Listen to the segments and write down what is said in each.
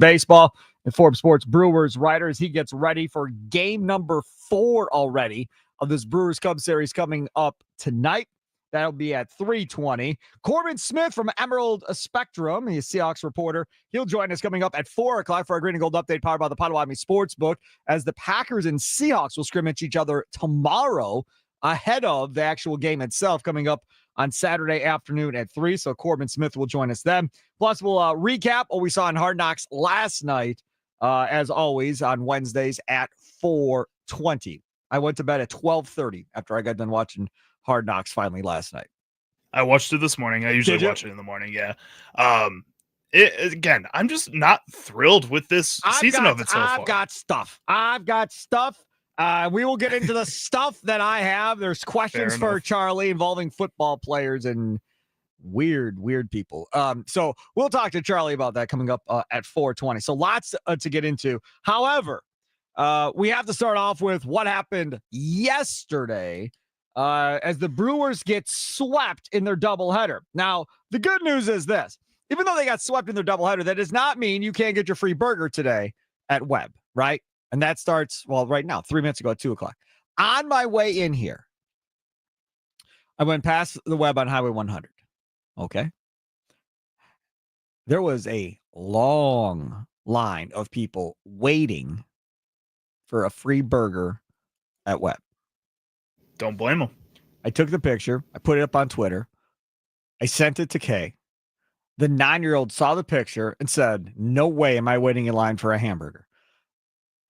baseball. And Forbes Sports Brewers writers, he gets ready for game number 4 already of this Brewers Cubs series coming up tonight. That'll be at 3:20. Corbin Smith from Emerald Spectrum, he's a Seahawks reporter. He'll join us coming up at 4 o'clock for our Green and Gold update powered by the Potawatomi Sportsbook as the Packers and Seahawks will scrimmage each other tomorrow ahead of the actual game itself coming up on Saturday afternoon at 3. So Corbin Smith will join us then. Plus, we'll recap what we saw in Hard Knocks last night, as always, on Wednesdays at 4:20. I went to bed at 12:30 after I got done watching Hard Knocks finally last night. I watched it this morning. I usually watch it in the morning. Yeah. Again, I'm just not thrilled with this season of it so far. I've got stuff. We will get into the stuff that I have. There's questions for Charlie involving football players and weird people. So we'll talk to Charlie about that coming up at 4:20. So lots to get into. However, we have to start off with what happened yesterday as the Brewers get swept in their doubleheader. Now, the good news is this. Even though they got swept in their doubleheader, that does not mean you can't get your free burger today at Webb, right? And that starts, well, right now, 3 minutes ago at 2 o'clock. On my way in here, I went past the Webb on Highway 100, okay? There was a long line of people waiting for a free burger at Webb. Don't blame them. I took the picture. I put it up on Twitter. I sent it to Kay. The 9-year-old saw the picture and said, "No way am I waiting in line for a hamburger."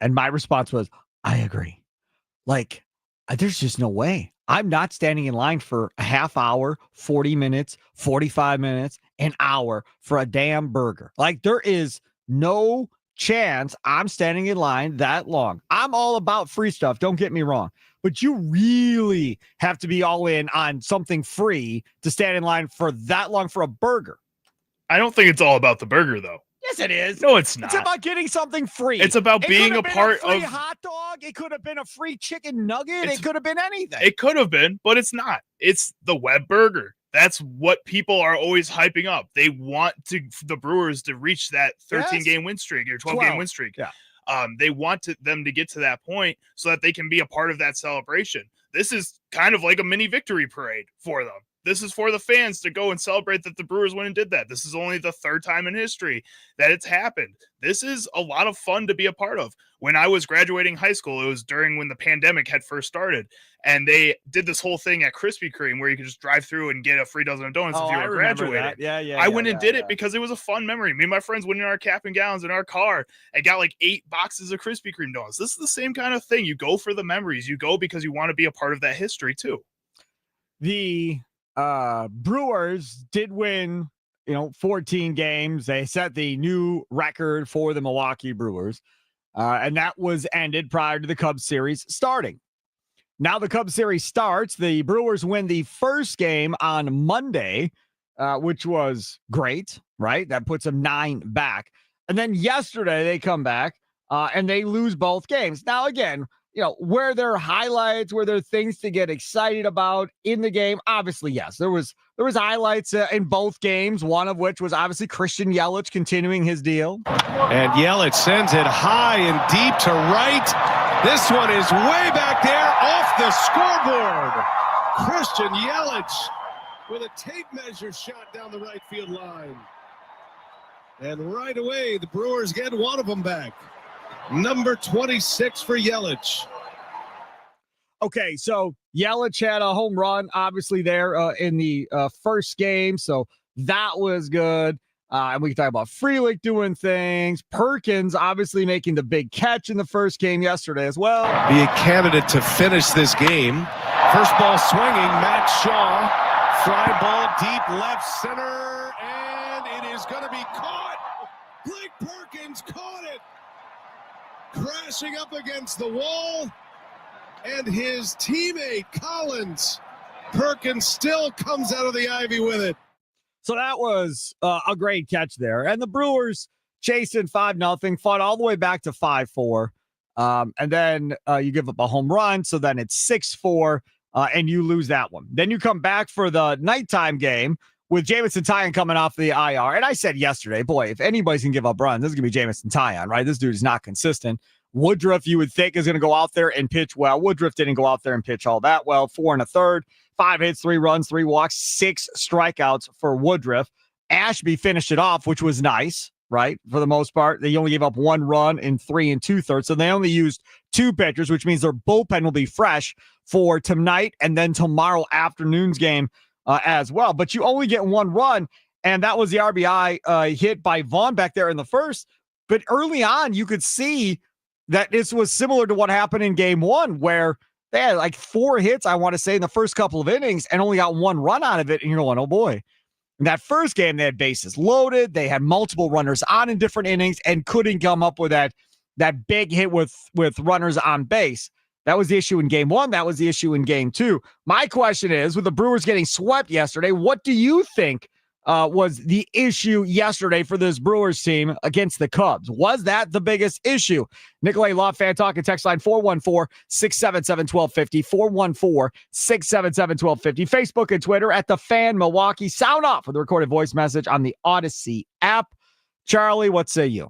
And my response was, I agree. Like, there's just no way. I'm not standing in line for a half hour, 40 minutes, 45 minutes, an hour for a damn burger. Like, there is no chance I'm standing in line that long. I'm all about free stuff. Don't get me wrong. But you really have to be all in on something free to stand in line for that long for a burger. I don't think it's all about the burger, though. Yes, it is. No, it's not. It's about getting something free. It's about being a part of a free hot dog. It could have been a free chicken nugget. It could have been anything. It could have been, but it's not. It's the Webb burger. That's what people are always hyping up. They want the Brewers to reach that 13-game win streak or 12-game win streak. Yeah. They want them to get to that point so that they can be a part of that celebration. This is kind of like a mini victory parade for them. This is for the fans to go and celebrate that the Brewers went and did that. This is only the 3rd time in history that it's happened. This is a lot of fun to be a part of. When I was graduating high school, it was during when the pandemic had first started, and they did this whole thing at Krispy Kreme where you could just drive through and get a free dozen of donuts if you were graduating. I went and did it because it was a fun memory. Me and my friends went in our cap and gowns in our car and got like 8 boxes of Krispy Kreme donuts. This is the same kind of thing. You go for the memories. You go because you want to be a part of that history too. The Brewers did win, 14 games. They set the new record for the Milwaukee Brewers. And that was ended prior to the Cubs series starting. Now the Cubs series starts. The Brewers win the first game on Monday, which was great, right? That puts them 9 back. And then yesterday they come back and they lose both games. Now, again, were there highlights, were there things to get excited about in the game? Obviously, yes. There was highlights in both games, one of which was obviously Christian Yelich continuing his deal. And Yelich sends it high and deep to right. This one is way back there off the scoreboard. Christian Yelich with a tape measure shot down the right field line. And right away, the Brewers get one of them back. Number 26 for Yelich. Okay, so Yelich had a home run, obviously, there in the first game, so that was good. And we can talk about Frelick doing things. Perkins obviously making the big catch in the first game yesterday as well. Be a candidate to finish this game. First ball swinging, Matt Shaw. Fly ball deep left center, and it is going to be caught. Blake Perkins caught it. Crashing up against the wall, and his teammate Collins. Perkins still comes out of the ivy with it. So that was a great catch there. And the Brewers chasing 5-0, fought all the way back to 5-4. And then you give up a home run, so then it's 6-4, and you lose that one. Then you come back for the nighttime game with Jamison Tyon coming off the IR, and I said yesterday, boy, if anybody's going to give up runs, this is going to be Jamison Tyon, right? This dude is not consistent. Woodruff, you would think, is going to go out there and pitch well. Woodruff didn't go out there and pitch all that well. 4 1/3, 5 hits, 3 runs, 3 walks, 6 strikeouts for Woodruff. Ashby finished it off, which was nice, right? For the most part, they only gave up 1 run in 3 2/3. So they only used 2 pitchers, which means their bullpen will be fresh for tonight and then tomorrow afternoon's game as well. But you only get 1 run, and that was the RBI hit by Vaughn back there in the first. But early on, you could see that this was similar to what happened in game 1, where they had like 4 hits, I want to say, in the first couple of innings and only got 1 run out of it. And you're going, oh boy. In that first game, they had bases loaded. They had multiple runners on in different innings and couldn't come up with that big hit with runners on base. That was the issue in game 1. That was the issue in game 2. My question is, with the Brewers getting swept yesterday, what do you think was the issue yesterday for this Brewers team against the Cubs? Was that the biggest issue? Nicolay Love Fan Talk and text line 414-677-1250, 414-677-1250. Facebook and Twitter at The Fan Milwaukee. Sound off with a recorded voice message on the Odyssey app. Charlie, what say you?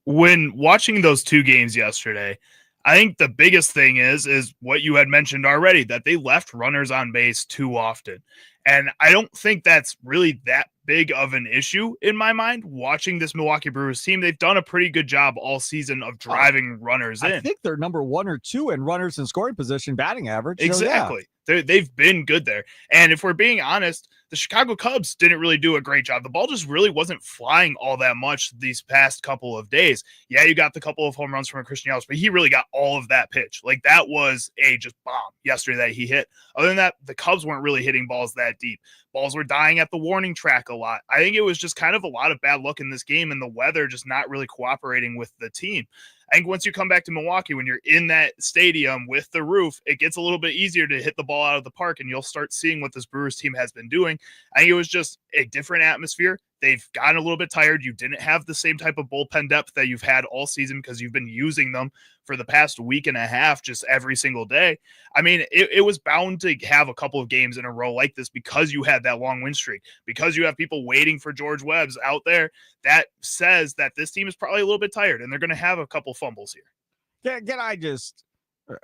When watching those 2 games yesterday, I think the biggest thing is what you had mentioned already, that they left runners on base too often. And I don't think that's really that big of an issue in my mind. Watching this Milwaukee Brewers team, they've done a pretty good job all season of driving runners in. I think they're number 1 or 2 in runners in scoring position, batting average. Exactly. So, They've been good there. And if we're being honest, the Chicago Cubs didn't really do a great job. The ball just really wasn't flying all that much these past couple of days. Yeah, you got the couple of home runs from Christian Yelich, but he really got all of that pitch. Like, that was a just bomb yesterday that he hit. Other than that, the Cubs weren't really hitting balls that deep. Balls were dying at the warning track a lot. I think it was just kind of a lot of bad luck in this game and the weather just not really cooperating with the team. I think once you come back to Milwaukee, when you're in that stadium with the roof, it gets a little bit easier to hit the ball out of the park, and you'll start seeing what this Brewers team has been doing. I think it was just a different atmosphere. They've gotten a little bit tired. You didn't have the same type of bullpen depth that you've had all season because you've been using them for the past week and a half just every single day. I mean, it was bound to have a couple of games in a row like this because you had that long win streak, because you have people waiting for George Webbs out there. That says that this team is probably a little bit tired, and they're going to have a couple fumbles here. Can I just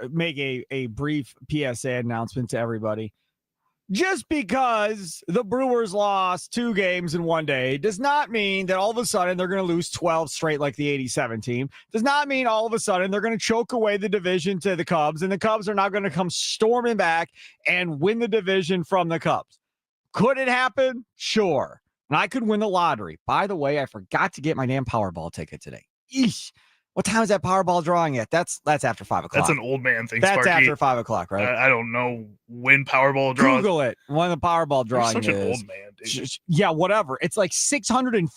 make a brief PSA announcement to everybody? Just because the Brewers lost 2 games in 1 day does not mean that all of a sudden they're going to lose 12 straight like the 87 team. Does not mean all of a sudden they're going to choke away the division to the Cubs, and the Cubs are now going to come storming back and win the division from the Cubs. Could it happen? Sure. And I could win the lottery. By the way, I forgot to get my damn Powerball ticket today. Eesh. What time is that Powerball drawing at? That's after 5 o'clock. That's an old man thing, That's Sparky. after 5 o'clock, right? I don't know when Powerball draws. Google it. When the Powerball drawing You're such is. an old man, dude. Yeah, whatever. It's like $643 And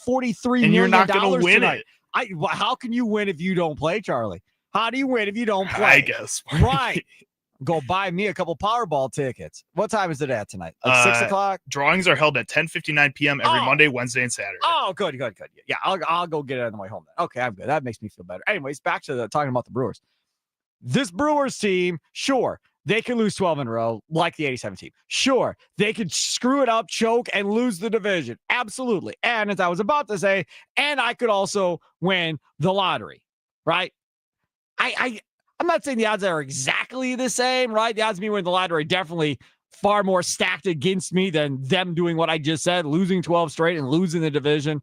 million you're not going to win tonight. it. How can you win if you don't play, Charlie? How do you win if you don't play? I guess. Sparky. Right. Go buy me a couple Powerball tickets. What time is it at tonight? Like 6 o'clock? Drawings are held at 10:59 p.m. every Monday, Wednesday, and Saturday. Oh, good. Yeah, I'll go get it on the way home then. Okay, I'm good. That makes me feel better. Anyways, back to talking about the Brewers. This Brewers team, sure, they can lose 12 in a row like the 87 team. Sure, they could screw it up, choke, and lose the division. Absolutely. And as I was about to say, and I could also win the lottery, right? I'm not saying the odds are exactly the same, right? The odds of me winning the lottery are definitely far more stacked against me than them doing what I just said, losing 12 straight and losing the division.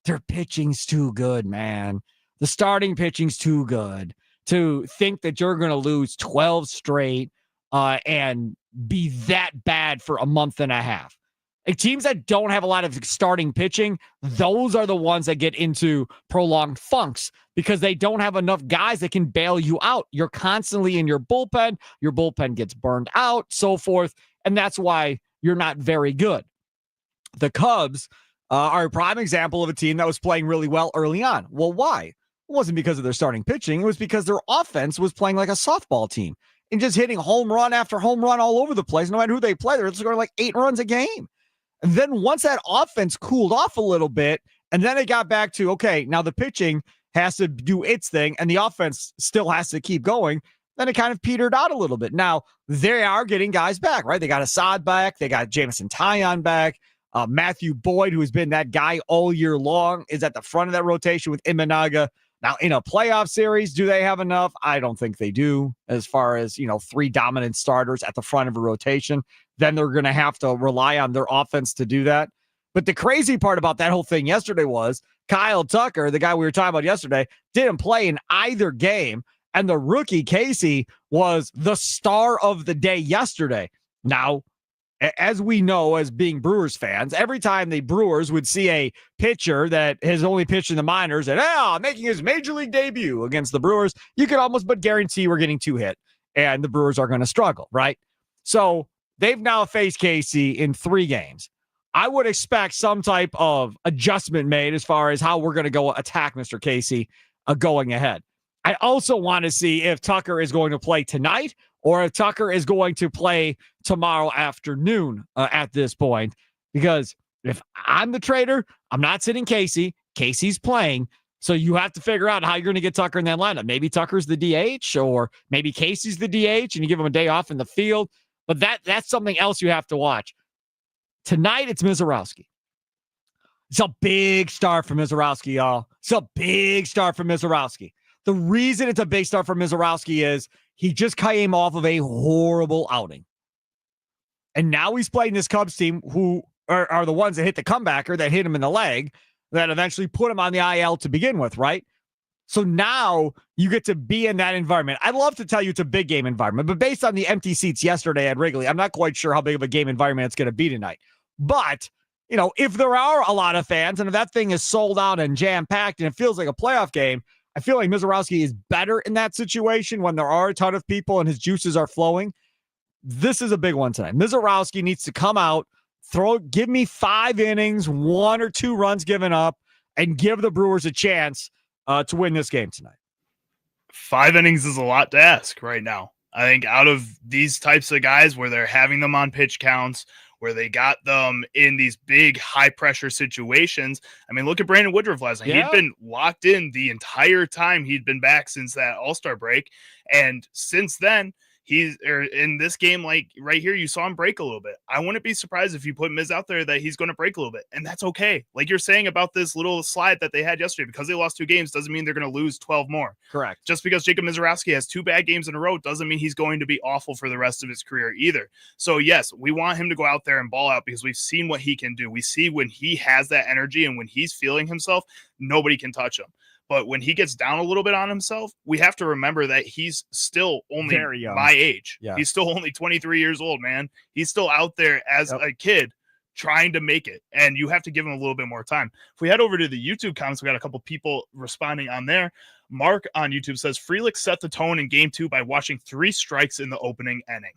Their pitching's too good, man. The starting pitching's too good to think that you're going to lose 12 straight and be that bad for a month and a half. Like, teams that don't have a lot of starting pitching, those are the ones that get into prolonged funks because they don't have enough guys that can bail you out. You're constantly in your bullpen gets burned out, so forth, and that's why you're not very good. The Cubs are a prime example of a team that was playing really well early on. Well, why? It wasn't because of their starting pitching. It was because their offense was playing like a softball team and just hitting home run after home run all over the place. No matter who they play, they're scoring like 8 runs a game. And then once that offense cooled off a little bit, and then it got back to, okay, now the pitching has to do its thing, and the offense still has to keep going, then it kind of petered out a little bit. Now, they are getting guys back, right? They got Assad back. They got Jamison Tyon back. Matthew Boyd, who has been that guy all year long, is at the front of that rotation with Imanaga. Now, in a playoff series, do they have enough? I don't think they do, as far as, 3 dominant starters at the front of a rotation. Then they're going to have to rely on their offense to do that. But the crazy part about that whole thing yesterday was Kyle Tucker, the guy we were talking about yesterday, didn't play in either game. And the rookie, Casey, was the star of the day yesterday. Now, as we know, as being Brewers fans, every time the Brewers would see a pitcher that has only pitched in the minors and making his major league debut against the Brewers, you could almost but guarantee we're getting 2 hit and the Brewers are going to struggle, right? So they've now faced Casey in 3 games. I would expect some type of adjustment made as far as how we're going to go attack Mr. Casey going ahead. I also want to see if Tucker is going to play tonight or if Tucker is going to play tomorrow afternoon at this point. Because if I'm the trader, I'm not sitting Casey. Casey's playing. So you have to figure out how you're going to get Tucker in that lineup. Maybe Tucker's the DH or maybe Casey's the DH and you give him a day off in the field. But that's something else you have to watch. Tonight, it's Mizorowski. It's a big start for Mizorowski, y'all. It's a big start for Mizorowski. The reason it's a big start for Mizorowski is he just came off of a horrible outing. And now he's playing this Cubs team who are the ones that hit the comebacker, that hit him in the leg, that eventually put him on the IL to begin with, right? So now you get to be in that environment. I'd love to tell you it's a big game environment, but based on the empty seats yesterday at Wrigley, I'm not quite sure how big of a game environment it's going to be tonight. But, if there are a lot of fans and if that thing is sold out and jam-packed and it feels like a playoff game, I feel like Mizorowski is better in that situation when there are a ton of people and his juices are flowing. This is a big one tonight. Mizorowski needs to come out, give me 5 innings, 1 or 2 runs given up, and give the Brewers a chance to win this game tonight. 5 innings is a lot to ask right now. I think out of these types of guys where they're having them on pitch counts, where they got them in these big high-pressure situations. I mean, look at Brandon Woodruff last night. Yeah. He'd been locked in the entire time he'd been back since that All-Star break. And since then, he's in this game, like right here, you saw him break a little bit. I wouldn't be surprised if you put Miz out there that he's going to break a little bit. And that's okay. Like you're saying about this little slide that they had yesterday, because they lost 2 games doesn't mean they're going to lose 12 more. Correct. Just because Jacob Mizorowski has 2 bad games in a row doesn't mean he's going to be awful for the rest of his career either. So yes, we want him to go out there and ball out because we've seen what he can do. We see when he has that energy and when he's feeling himself, nobody can touch him. But when he gets down a little bit on himself, we have to remember that he's still only my age. Yeah. He's still only 23 years old, man. He's still out there as a kid trying to make it. And you have to give him a little bit more time. If we head over to the YouTube comments, we got a couple people responding on there. Mark on YouTube says, Frelick set the tone in game 2 by watching 3 strikes in the opening inning.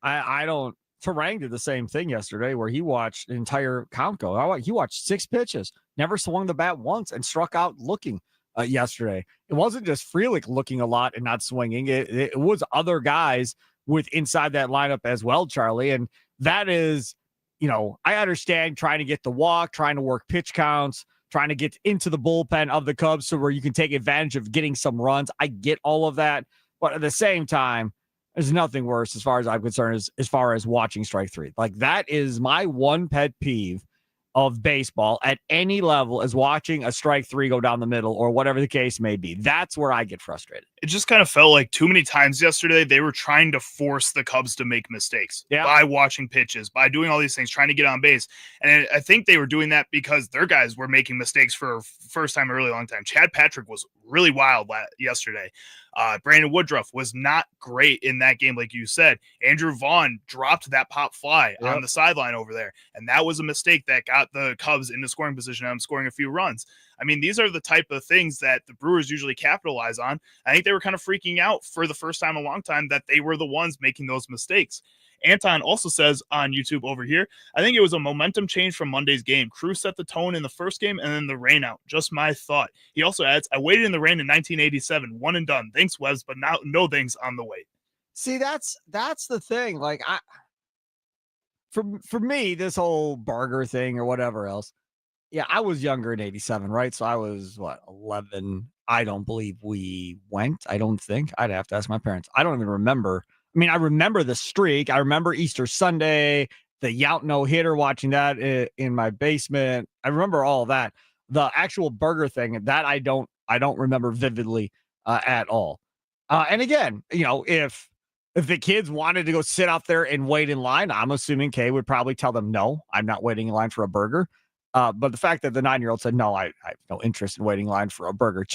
I don't. Farang did the same thing yesterday where he watched an entire count go. He watched 6 pitches, never swung the bat once, and struck out looking yesterday. It wasn't just Frelick looking a lot and not swinging. It was other guys with inside that lineup as well, Charlie. And that is, I understand trying to get the walk, trying to work pitch counts, trying to get into the bullpen of the Cubs so where you can take advantage of getting some runs. I get all of that. But at the same time, there's nothing worse as far as I'm concerned as far as watching strike 3. Like that is my one pet peeve of baseball at any level, is watching a strike 3 go down the middle or whatever the case may be. That's where I get frustrated. It just kind of felt like too many times yesterday they were trying to force the Cubs to make mistakes by watching pitches, by doing all these things, trying to get on base. And I think they were doing that because their guys were making mistakes for first time in a really long time. Chad Patrick was really wild yesterday. Brandon Woodruff was not great in that game, like you said. Andrew Vaughn dropped that pop fly on the sideline over there, and that was a mistake that got the Cubs into scoring position and scoring a few runs. I mean, these are the type of things that the Brewers usually capitalize on. I think they were kind of freaking out for the first time in a long time that they were the ones making those mistakes. Anton also says on YouTube over here, I think it was a momentum change from Monday's game. Cruz set the tone in the first game and then the rain out. Just my thought. He also adds, I waited in the rain in 1987. One and done. Thanks, Webbs, but now no thanks on the wait. See, that's the thing. Like for me, this whole burger thing or whatever else. Yeah, I was younger in 87, right? So I was 11. I don't believe we went. I don't think. I'd have to ask my parents. I don't even remember. I mean, I remember the streak. I remember Easter Sunday the Yount no-hitter, watching that in my basement. I remember all that. The actual burger thing, that I don't remember vividly at all. And again, if the kids wanted to go sit out there and wait in line, I'm assuming Kay would probably tell them, no, I'm not waiting in line for a burger. But the fact that the 9-year-old said, no, I have no interest in waiting in line for a burger,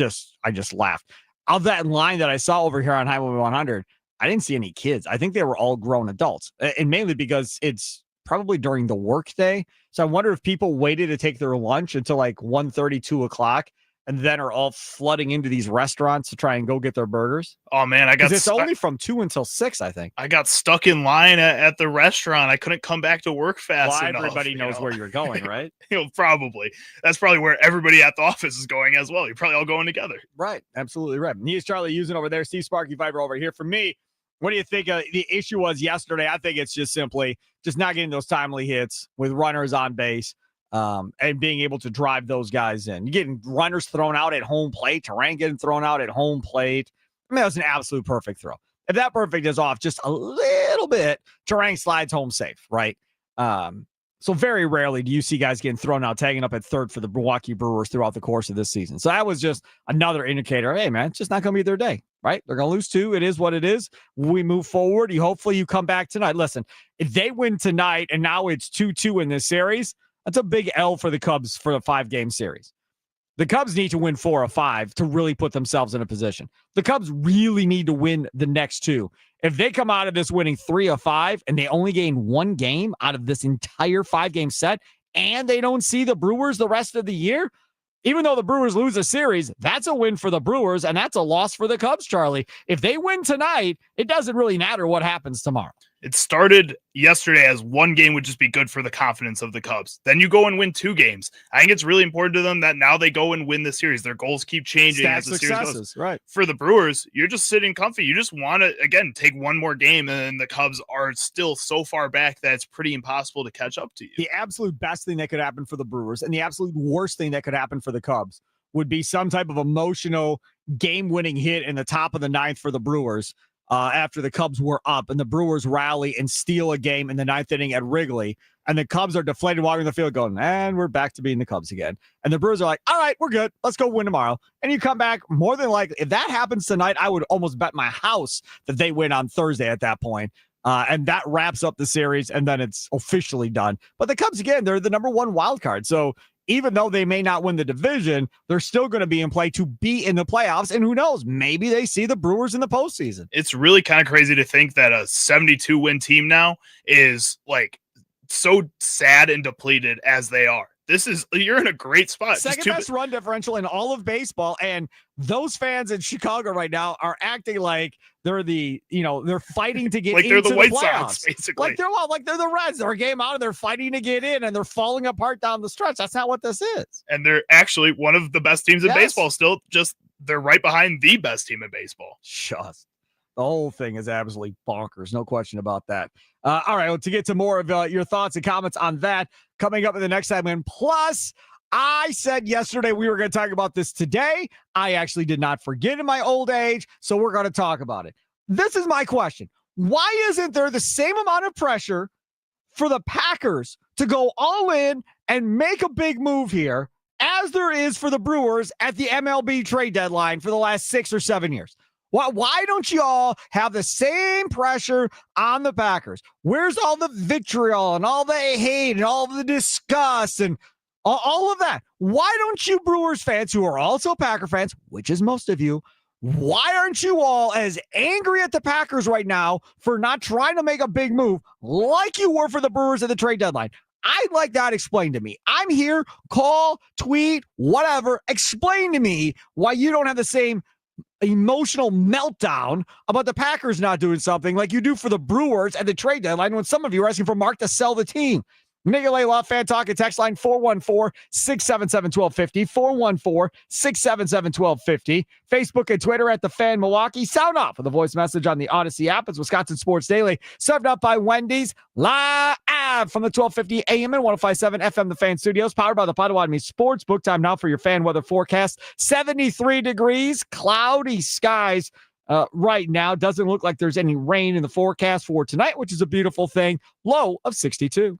I just laughed. Of that line that I saw over here on Highway 100, I didn't see any kids. I think they were all grown adults, and mainly because it's probably during the work day. So I wonder if people waited to take their lunch until like 1:30, 2 o'clock, and then are all flooding into these restaurants to try and go get their burgers. Oh man, it's only from 2 until 6, I think. I got stuck in line at the restaurant. I couldn't come back to work fast enough. Everybody knows where you're going, right? Probably. That's probably where everybody at the office is going as well. You're probably all going together. Right. Absolutely right. He's Charlie using over there. Steve Sparky Fifer over here. For me, what do you think the issue was yesterday? I think it's just simply not getting those timely hits with runners on base. And being able to drive those guys in. You're getting runners thrown out at home plate, Terang getting thrown out at home plate. I mean, that was an absolute perfect throw. If that perfect is off just a little bit, Terang slides home safe, right? So very rarely do you see guys getting thrown out, tagging up at third for the Milwaukee Brewers throughout the course of this season. So that was just another indicator. Hey, man, it's just not going to be their day, right? They're going to lose 2. It is what it is. We move forward. Hopefully you come back tonight. Listen, if they win tonight and now it's 2-2 in this series, that's a big L for the Cubs for the 5-game series. The Cubs need to win 4 of 5 to really put themselves in a position. The Cubs really need to win the next 2. If they come out of this winning 3 of 5 and they only gain 1 game out of this entire 5-game set and they don't see the Brewers the rest of the year, even though the Brewers lose a series, that's a win for the Brewers and that's a loss for the Cubs, Charlie. If they win tonight, it doesn't really matter what happens tomorrow. It started yesterday as 1 game would just be good for the confidence of the Cubs. Then you go and win 2 games. I think it's really important to them that now they go and win the series. Their goals keep changing as the series goes. Right. For the Brewers, you're just sitting comfy. You just want to, again, take 1 more game, and the Cubs are still so far back that it's pretty impossible to catch up to you. The absolute best thing that could happen for the Brewers and the absolute worst thing that could happen for the Cubs would be some type of emotional game-winning hit in the top of the 9th for the Brewers. After the Cubs were up and the Brewers rally and steal a game in the 9th inning at Wrigley, and the Cubs are deflated walking the field going, and we're back to being the Cubs again. And the Brewers are like, all right, we're good. Let's go win tomorrow. And you come back more than likely. If that happens tonight, I would almost bet my house that they win on Thursday at that point. And that wraps up the series, and then it's officially done. But the Cubs, again, they're the number 1 wild card. So even though they may not win the division, they're still going to be in play to be in the playoffs. And who knows, maybe they see the Brewers in the postseason. It's really kind of crazy to think that a 72-win team now is like so sad and depleted as they are. You're in a great spot. Second best run differential in all of baseball. And those fans in Chicago right now are acting like they're they're fighting to get like into they're the White playoffs. Sox, basically. Like they're the Reds. They're a game out and they're fighting to get in and they're falling apart down the stretch. That's not what this is. And they're actually one of the best teams in baseball still. Just they're right behind the best team in baseball. Just the whole thing is absolutely bonkers. No question about that. All right, well, to get to more of your thoughts and comments on that, coming up in the next segment. Plus, I said yesterday we were going to talk about this today. I actually did not forget in my old age, so we're going to talk about it. This is my question. Why isn't there the same amount of pressure for the Packers to go all in and make a big move here as there is for the Brewers at the MLB trade deadline for the last 6 or 7 years? Why don't you all have the same pressure on the Packers? Where's all the vitriol and all the hate and all the disgust and all of that? Why don't you Brewers fans who are also Packer fans, which is most of you, why aren't you all as angry at the Packers right now for not trying to make a big move like you were for the Brewers at the trade deadline? I'd like that explained to me. I'm here, call, tweet, whatever. Explain to me why you don't have the same emotional meltdown about the Packers not doing something like you do for the Brewers at the trade deadline when some of you are asking for Mark to sell the team. Nicolay Law Fan Talk and text line 414-677-1250, 414-677-1250. Facebook and Twitter at The Fan Milwaukee. Sound off with a voice message on the Odyssey app. It's Wisconsin Sports Daily, served up by Wendy's, live from the 1250 AM and 105.7 FM The Fan Studios, powered by the Potawatomi Sports. Book time now for your fan weather forecast. 73 degrees, cloudy skies. Right now, doesn't look like there's any rain in the forecast for tonight, which is a beautiful thing. Low of 62.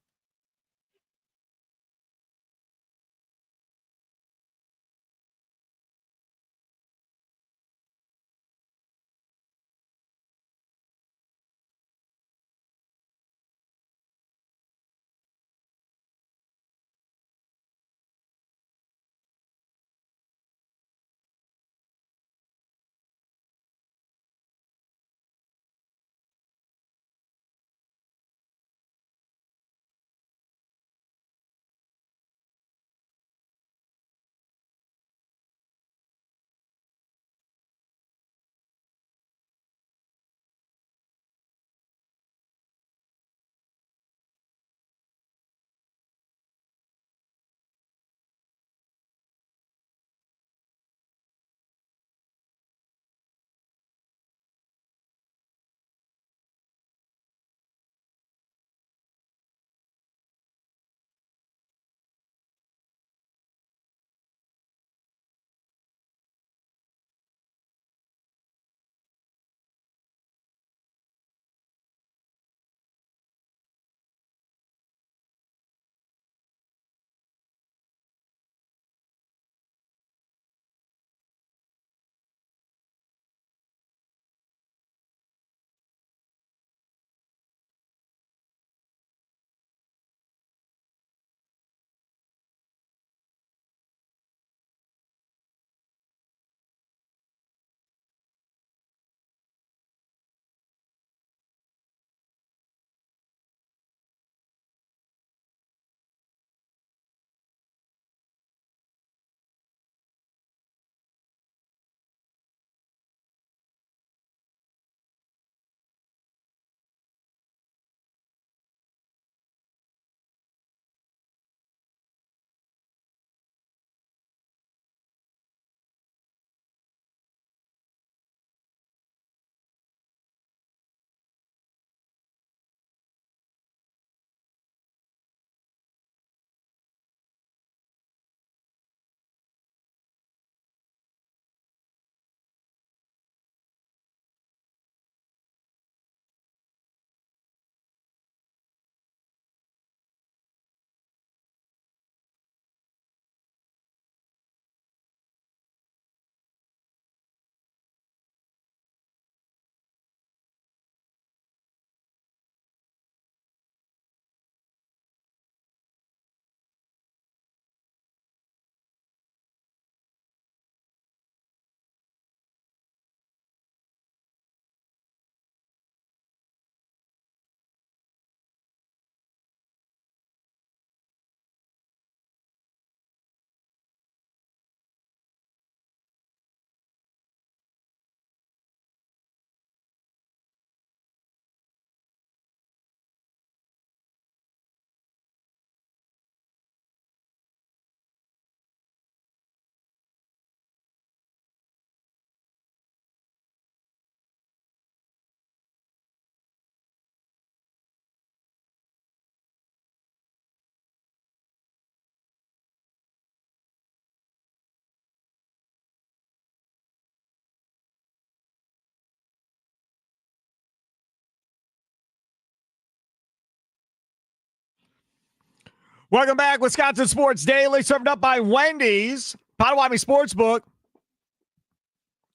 Welcome back, Wisconsin Sports Daily, served up by Wendy's, Potawatomi Sportsbook.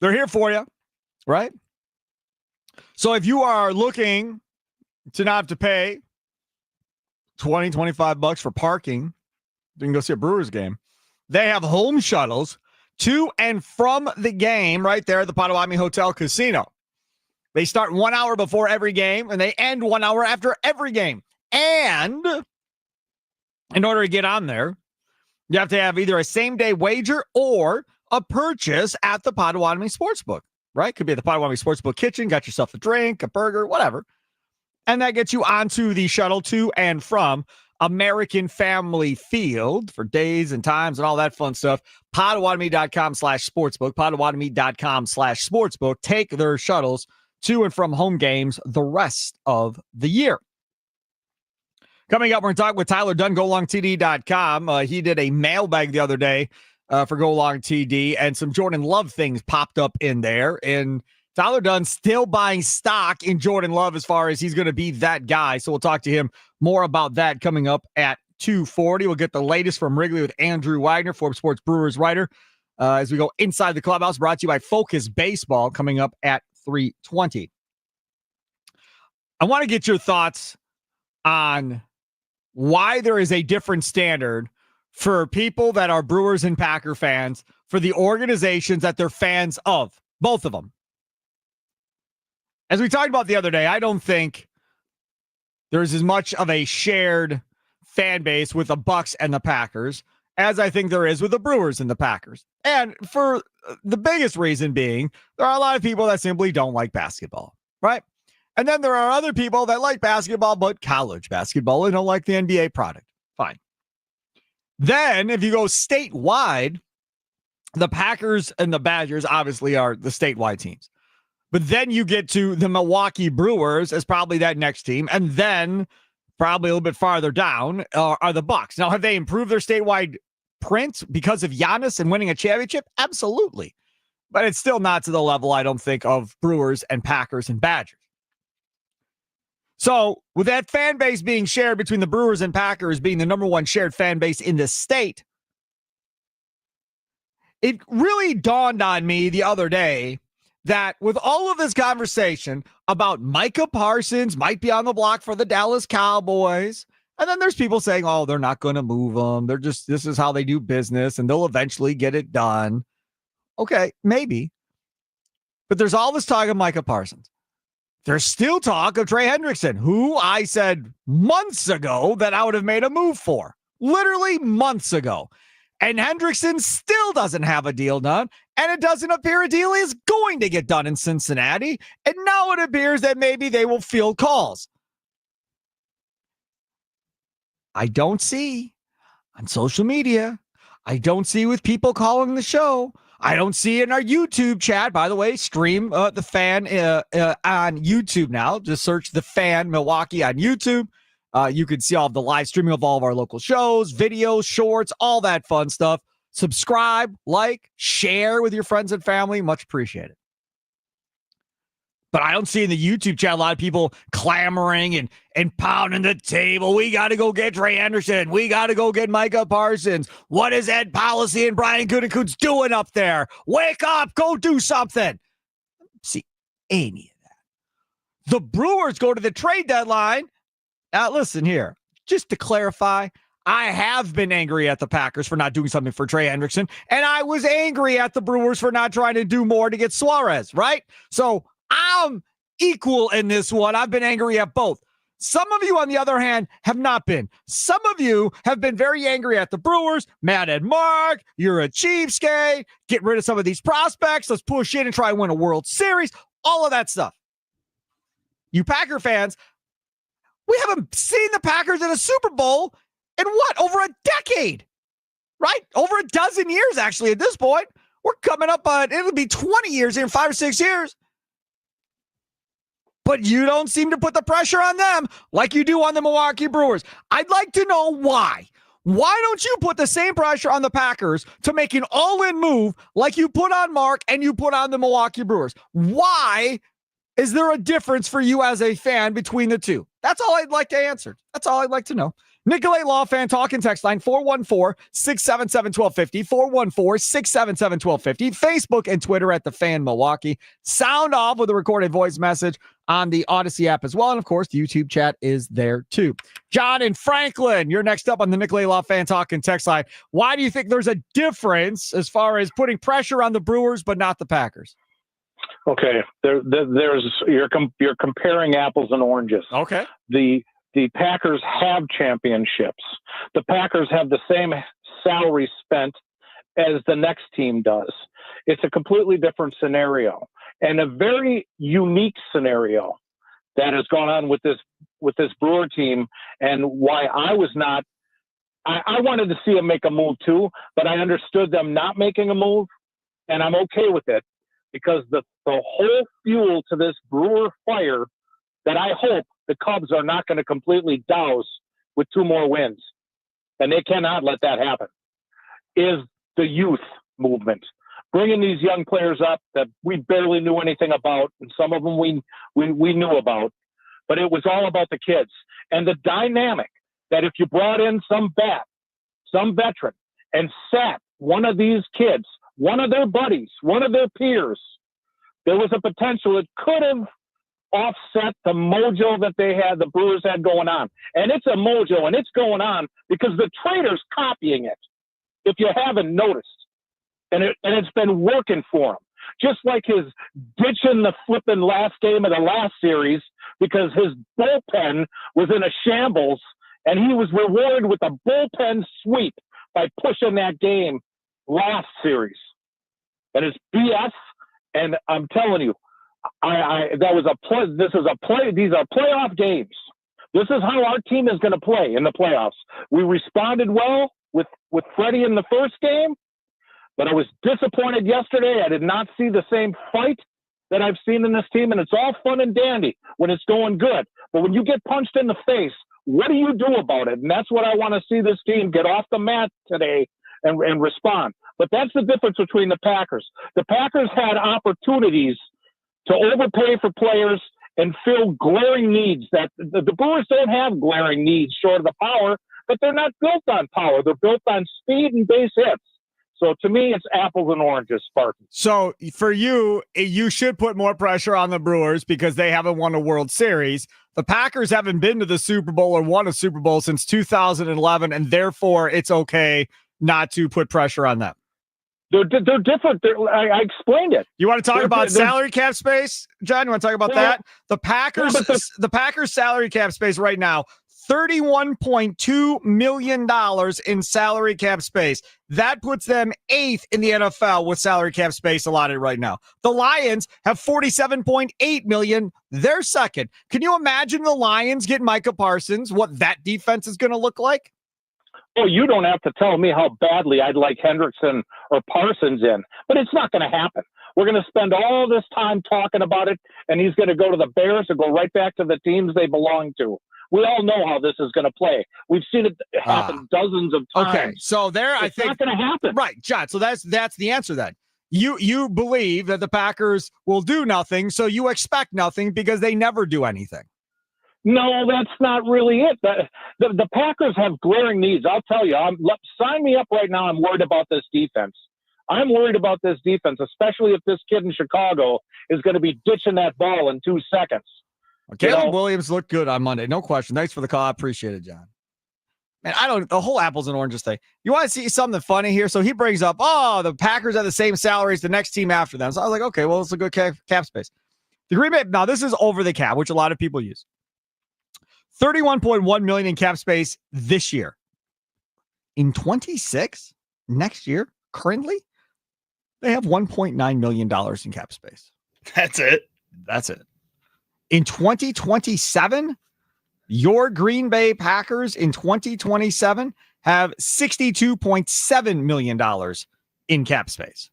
They're here for you, right? So if you are looking to not have to pay $20, $25 for parking, you can go see a Brewers game. They have home shuttles to and from the game right there at the Potawatomi Hotel Casino. They start 1 hour before every game, and they end 1 hour after every game. And in order to get on there, you have to have either a same-day wager or a purchase at the Potawatomi Sportsbook, right? Could be at the Potawatomi Sportsbook kitchen, got yourself a drink, a burger, whatever. And that gets you onto the shuttle to and from American Family Field for days and times and all that fun stuff. Potawatomi.com/sportsbook, Potawatomi.com/sportsbook. Take their shuttles to and from home games the rest of the year. Coming up, we're going to talk with Tyler Dunne, GoLongTD.com. He did a mailbag the other day for Go Long TD, and some Jordan Love things popped up in there. And Tyler Dunne still buying stock in Jordan Love as far as he's going to be that guy. So we'll talk to him more about that coming up at 2:40. We'll get the latest from Wrigley with Andrew Wagner, Forbes Sports Brewers writer, as we go inside the clubhouse, brought to you by Focus Baseball, coming up at 3:20. I want to get your thoughts on why there is a different standard for people that are Brewers and Packer fans for the organizations that they're fans of, both of them. As we talked about the other day, I don't think there's as much of a shared fan base with the Bucks and the Packers as I think there is with the Brewers and the Packers. And for the biggest reason being, there are a lot of people that simply don't like basketball, right? And then there are other people that like basketball, but college basketball, and don't like the NBA product. Fine. Then if you go statewide, the Packers and the Badgers obviously are the statewide teams. But then you get to the Milwaukee Brewers as probably that next team. And then probably a little bit farther down are the Bucks. Now, have they improved their statewide print because of Giannis and winning a championship? Absolutely. But it's still not to the level, I don't think, of Brewers and Packers and Badgers. So with that fan base being shared between the Brewers and Packers being the number one shared fan base in the state, it really dawned on me the other day that with all of this conversation about Micah Parsons might be on the block for the Dallas Cowboys, and then there's people saying, oh, they're not going to move them. They're just, this is how they do business and they'll eventually get it done. Okay, maybe. But there's all this talk of Micah Parsons. There's still talk of Trey Hendrickson, who I said months ago that I would have made a move for. Literally months ago. And Hendrickson still doesn't have a deal done. And it doesn't appear a deal is going to get done in Cincinnati. And now it appears that maybe they will field calls. I don't see on social media. I don't see with people calling the show. I don't see in our YouTube chat. By the way, stream The Fan on YouTube now. Just search The Fan Milwaukee on YouTube. You can see all of the live streaming of all of our local shows, videos, shorts, all that fun stuff. Subscribe, like, share with your friends and family. Much appreciated. But I don't see in the YouTube chat a lot of people clamoring and pounding the table. We got to go get Trey Anderson. We got to go get Micah Parsons. What is Ed Policy and Brian Gutekunst doing up there? Wake up. Go do something. See any of that. The Brewers go to the trade deadline. Now, listen here. Just to clarify, I have been angry at the Packers for not doing something for Trey Hendrickson, and I was angry at the Brewers for not trying to do more to get Suarez, right? So I'm equal in this one. I've been angry at both. Some of you, on the other hand, have not been. Some of you have been very angry at the Brewers, mad at Mark. You're a cheapskate. Get rid of some of these prospects. Let's push in and try and win a World Series. All of that stuff. You Packer fans, we haven't seen the Packers in a Super Bowl in what? Over a decade, right? Over a dozen years, actually, at this point. We're coming up on, it'll be 20 years in 5 or 6 years. But you don't seem to put the pressure on them like you do on the Milwaukee Brewers. I'd like to know why. Why don't you put the same pressure on the Packers to make an all-in move like you put on Mark and you put on the Milwaukee Brewers? Why is there a difference for you as a fan between the two? That's all I'd like to answer. That's all I'd like to know. Nicolay Law Fan Talking text line 414-677-1250, 414-677-1250, Facebook and Twitter at The Fan Milwaukee. Sound off with a recorded voice message on the Odyssey app as well. And of course, the YouTube chat is there too. John and Franklin, you're next up on the Nicolay Law Fan Talking text line. Why do you think there's a difference as far as putting pressure on the Brewers but not the Packers? Okay, you're comparing apples and oranges. Okay. The Packers have championships. The Packers have the same salary spent as the next team does. It's a completely different scenario and a very unique scenario that has gone on with this Brewer team, and why I was not. I wanted to see them make a move too, but I understood them not making a move, and I'm okay with it because the whole fuel to this Brewer fire that I hope the Cubs are not going to completely douse with 2 more wins, and they cannot let that happen, is the youth movement. Bringing these young players up that we barely knew anything about, and some of them we knew about, but it was all about the kids. And the dynamic that if you brought in some veteran, and sat one of these kids, one of their buddies, one of their peers, there was a potential it could have offset the mojo that the Brewers had going on. And it's a mojo, and it's going on because the trader's copying it, if you haven't noticed. And it's been working for him. Just like his ditching the flipping last game of the last series because his bullpen was in a shambles, and he was rewarded with a bullpen sweep by pushing that game last series. And it's BS, and I'm telling you, that was a play. This is a play. These are playoff games. This is how our team is going to play in the playoffs. We responded well with Freddie in the first game, but I was disappointed yesterday. I did not see the same fight that I've seen in this team, and it's all fun and dandy when it's going good. But when you get punched in the face, what do you do about it? And that's what I want to see this team get off the mat today and respond. But that's the difference between the Packers. The Packers had opportunities to overpay for players and fill glaring needs that the Brewers don't have glaring needs short of the power, but they're not built on power. They're built on speed and base hits. So to me, it's apples and oranges, Sparky. So for you, you should put more pressure on the Brewers because they haven't won a World Series. The Packers haven't been to the Super Bowl or won a Super Bowl since 2011, and therefore it's okay not to put pressure on them. They're different. I explained it. You want to talk about salary cap space, John? You want to talk about that? The Packers salary cap space right now, $31.2 million in salary cap space. That puts them 8th in the NFL with salary cap space allotted right now. The Lions have $47.8 million. They're second. Can you imagine the Lions get Micah Parsons, what that defense is going to look like? Well, you don't have to tell me how badly I'd like Hendrickson or Parsons in, but it's not going to happen. We're going to spend all this time talking about it, and he's going to go to the Bears and go right back to the teams they belong to. We all know how this is going to play. We've seen it happen dozens of times. Okay, so there, I think it's not going to happen. Right, John. So that's the answer then. You believe that the Packers will do nothing, so you expect nothing because they never do anything. No, that's not really it. The Packers have glaring needs. I'll tell you, sign me up right now. I'm worried about this defense. I'm worried about this defense, especially if this kid in Chicago is going to be ditching that ball in 2 seconds. Caleb Williams looked good on Monday. No question. Thanks for the call. I appreciate it, John. Man, the whole apples and oranges thing. You want to see something funny here? So he brings up, the Packers have the same salary as the next team after them. So I was like, okay, well, it's a good cap space. The Green Bay, now this is over the cap, which a lot of people use. $31.1 million in cap space this year. In 26, next year, currently, they have $1.9 million in cap space. That's it. In 2027, your Green Bay Packers in 2027 have $62.7 million in cap space.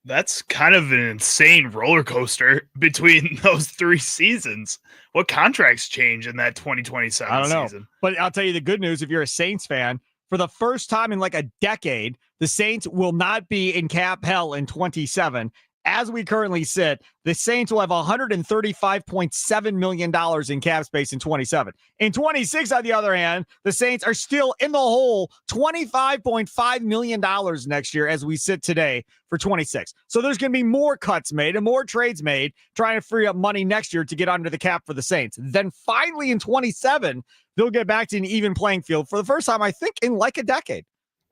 That's kind of an insane roller coaster between those 3 seasons. What contracts change in that 2027 I don't know. season? But I'll tell you the good news. If you're a Saints fan, for the first time in like a decade, the Saints will not be in cap hell in 27. as we currently sit, the Saints will have $135.7 million in cap space in 27. In 26, on the other hand, the Saints are still in the hole $25.5 million next year as we sit today for 26. So there's going to be more cuts made and more trades made trying to free up money next year to get under the cap for the Saints. Then finally in 27, they'll get back to an even playing field for the first time, I think, in like a decade.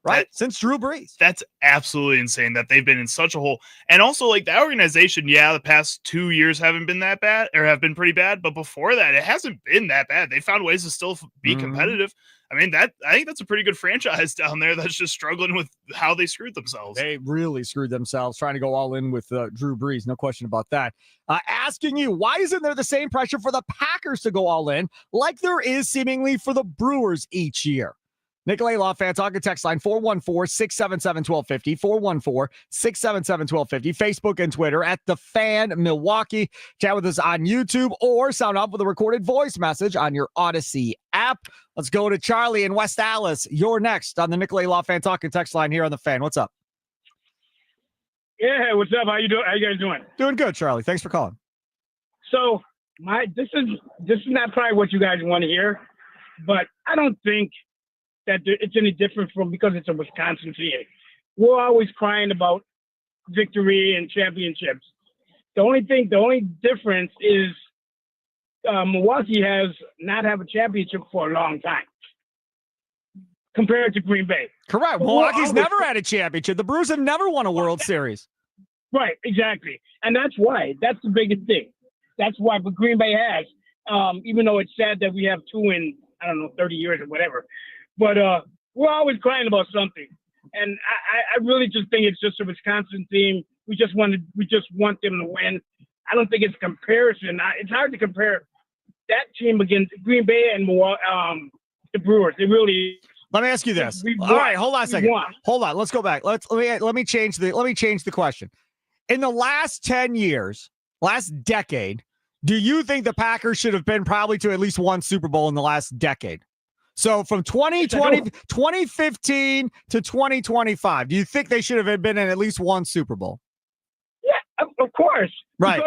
Right? Since Drew Brees. That's absolutely insane that they've been in such a hole. And also, like, that organization, the past 2 years haven't been that bad, or have been pretty bad. But before that, it hasn't been that bad. They found ways to still be competitive. I mean, I think that's a pretty good franchise down there that's just struggling with how they screwed themselves. They really screwed themselves trying to go all in with Drew Brees. No question about that. Asking you, why isn't there the same pressure for the Packers to go all in like there is seemingly for the Brewers each year? Nicolay Law Fan Talking text line 414-677-1250, 414-677-1250, Facebook and Twitter at The Fan Milwaukee. Chat with us on YouTube or sound off with a recorded voice message on your Odyssey app. Let's go to Charlie in West Allis. You're next on the Nicolay Law Fan Talking text line here on The Fan. What's up? Yeah, what's up? How you doing? How you guys doing? Doing good, Charlie. Thanks for calling. So this is not probably what you guys want to hear, but I don't think that it's any different from because it's a Wisconsin team. We're always crying about victory and championships. The only difference is Milwaukee has not have a championship for a long time compared to Green Bay. Correct. Milwaukee's never had a championship. The Brewers have never won a World Series. Right, exactly. And that's why. That's the biggest thing. That's why. But Green Bay has, even though it's sad that we have two in, 30 years or whatever. But we're always crying about something, and I really just think it's just a Wisconsin team. We just want them to win. I don't think it's a comparison. It's hard to compare that team against Green Bay and the Brewers. They really. Let me ask you this. All right, hold on a second. Hold on. Let's go back. Let me change the question. In the last 10 years, last decade, do you think the Packers should have been probably to at least one Super Bowl in the last decade? So from 2015 to 2025, do you think they should have been in at least one Super Bowl? Yeah, of course. Right.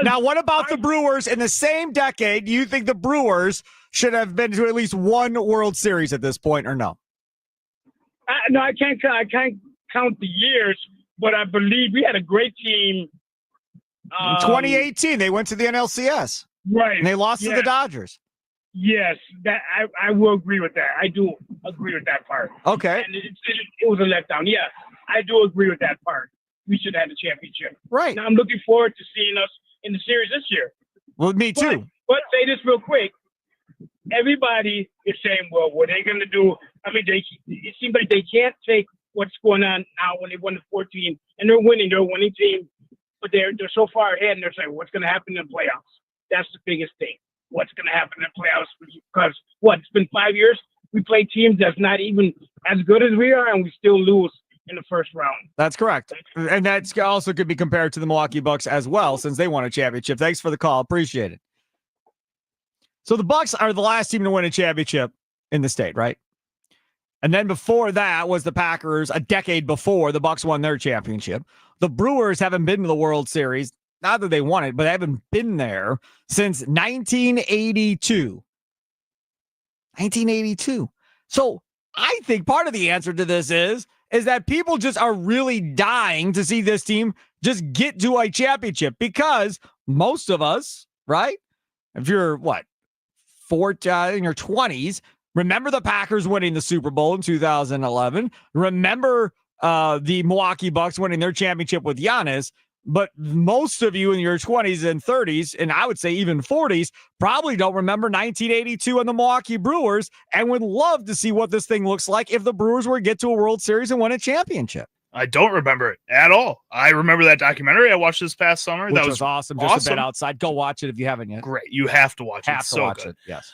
Now, what about the Brewers in the same decade? Do you think the Brewers should have been to at least one World Series at this point, or no? No, I can't count the years, but I believe we had a great team. In 2018, they went to the NLCS. Right. And they lost to the Dodgers. Yes, that I will agree with that. I do agree with that part. Okay. And it was a letdown. Yeah, I do agree with that part. We should have the championship. Right. Now I'm looking forward to seeing us in the series this year. Well, me too. But say this real quick. Everybody is saying, well, what are they going to do? I mean, it seems like they can't take what's going on now when they won the 14 and they're winning. They're a winning team, but they're so far ahead and they're saying, what's going to happen in the playoffs? That's the biggest thing. What's going to happen in the playoffs? Because it's been 5 years. We play teams that's not even as good as we are, and we still lose in the first round. That's correct. And that's also could be compared to the Milwaukee Bucks as well, since they won a championship. Thanks for the call. Appreciate it. So the Bucks are the last team to win a championship in the state, right? And then before that was the Packers a decade before the Bucks won their championship. The Brewers haven't been to the World Series. Not that they won it, but they haven't been there since 1982. 1982. So I think part of the answer to this is that people just are really dying to see this team just get to a championship because most of us, right? If you're in your 20s, remember the Packers winning the Super Bowl in 2011. Remember the Milwaukee Bucks winning their championship with Giannis. But most of you in your 20s and 30s, and I would say even 40s, probably don't remember 1982 and the Milwaukee Brewers and would love to see what this thing looks like if the Brewers were to get to a World Series and win a championship. I don't remember it at all. I remember that documentary I watched this past summer. That was awesome. Just a bit outside. Go watch it if you haven't yet. Great. You have to watch it. It's so good. Yes.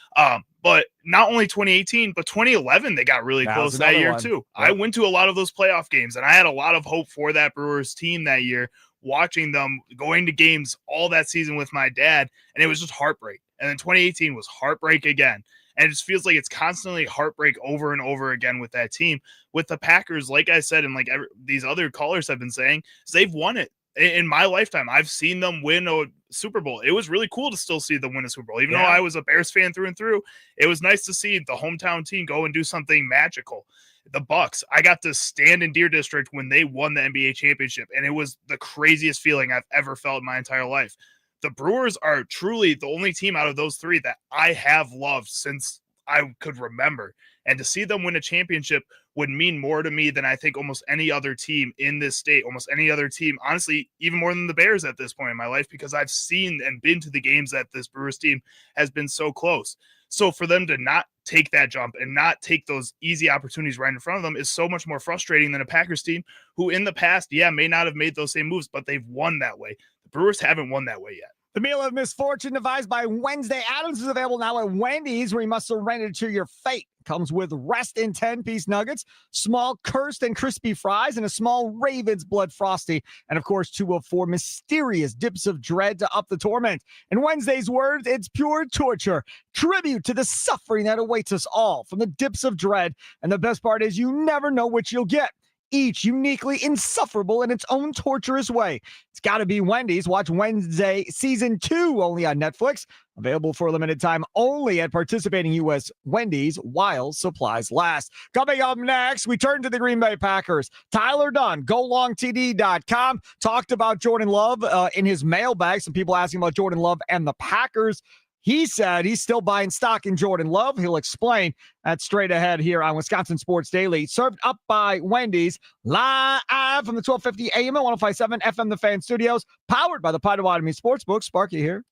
But not only 2018, but 2011, they got really close that year too. Yep. I went to a lot of those playoff games, and I had a lot of hope for that Brewers team that year, watching them going to games all that season with my dad, and it was just heartbreak. And then 2018 was heartbreak again. And it just feels like it's constantly heartbreak over and over again with that team. With the Packers, like I said, and like these other callers have been saying, is they've won it. In my lifetime, I've seen them win a Super Bowl. It was really cool to still see them win a Super Bowl. Even though I was a Bears fan through and through, it was nice to see the hometown team go and do something magical. The Bucks, I got to stand in Deer District when they won the NBA championship, and it was the craziest feeling I've ever felt in my entire life. The Brewers are truly the only team out of those three that I have loved since I could remember. And to see them win a championship would mean more to me than I think almost any other team in this state, almost any other team, honestly, even more than the Bears at this point in my life, because I've seen and been to the games that this Brewers team has been so close. So for them to not take that jump and not take those easy opportunities right in front of them is so much more frustrating than a Packers team who in the past, may not have made those same moves, but they've won that way. The Brewers haven't won that way yet. The meal of misfortune devised by Wednesday Addams is available now at Wendy's, where you must surrender to your fate. Comes with rest in 10-piece nuggets, small cursed and crispy fries, and a small Raven's Blood Frosty. And of course, 2 of 4 mysterious dips of dread to up the torment. In Wednesday's words, it's pure torture. Tribute to the suffering that awaits us all from the dips of dread. And the best part is you never know what you'll get. Each uniquely insufferable in its own torturous way. It's got to be Wendy's. Watch Wednesday Season 2 only on Netflix. Available for a limited time only at participating U.S. Wendy's while supplies last. Coming up next, we turn to the Green Bay Packers. Tyler Dunne, GoLongTD.com, talked about Jordan Love in his mailbag. Some people asking about Jordan Love and the Packers. He said he's still buying stock in Jordan Love. He'll explain that straight ahead here on Wisconsin Sports Daily. Served up by Wendy's, live from the 1250 AM and 105.7 FM The Fan Studios, powered by the Potawatomi Sportsbook. Sparky here.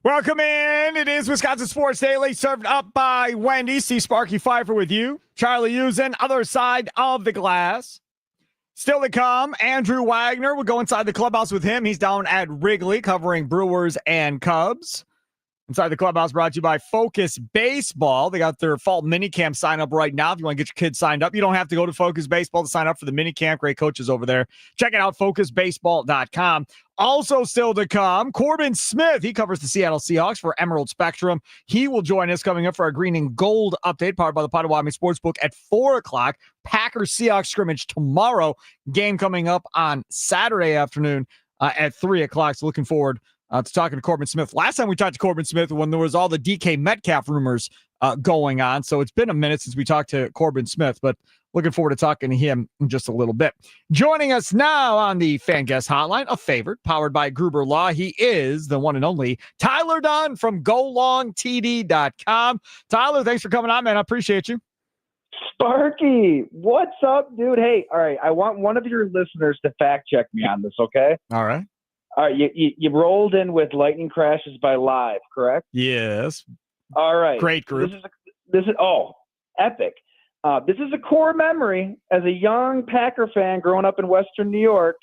Welcome in. It is Wisconsin Sports Daily, served up by Wendy. See Sparky Fifer with you. Charlie Usen, other side of the glass. Still to come, Andrew Wagner. We'll go inside the clubhouse with him. He's down at Wrigley covering Brewers and Cubs. Inside the clubhouse brought to you by Focus Baseball. They got their fall minicamp sign up right now. If you want to get your kids signed up, you don't have to go to Focus Baseball to sign up for the minicamp. Great coaches over there. Check it out, focusbaseball.com. Also still to come, Corbin Smith. He covers the Seattle Seahawks for Emerald Spectrum. He will join us coming up for our green and gold update, powered by the Potawatomi Sportsbook at 4 o'clock. Packers-Seahawks scrimmage tomorrow. Game coming up on Saturday afternoon at 3 o'clock. So looking forward to talking to Corbin Smith. Last time we talked to Corbin Smith when there was all the DK Metcalf rumors going on. So it's been a minute since we talked to Corbin Smith, but looking forward to talking to him in just a little bit. Joining us now on the Fan Guest Hotline, a favorite, powered by Gruber Law. He is the one and only Tyler Dunne from GoLongTD.com. Tyler, thanks for coming on, man. I appreciate you. Sparky, what's up, dude? Hey, all right, I want one of your listeners to fact check me on this, okay? All right. All right, you rolled in with Lightning Crashes by Live, correct? Yes. All right. Great group. This is epic. This is a core memory as a young Packer fan growing up in Western New York.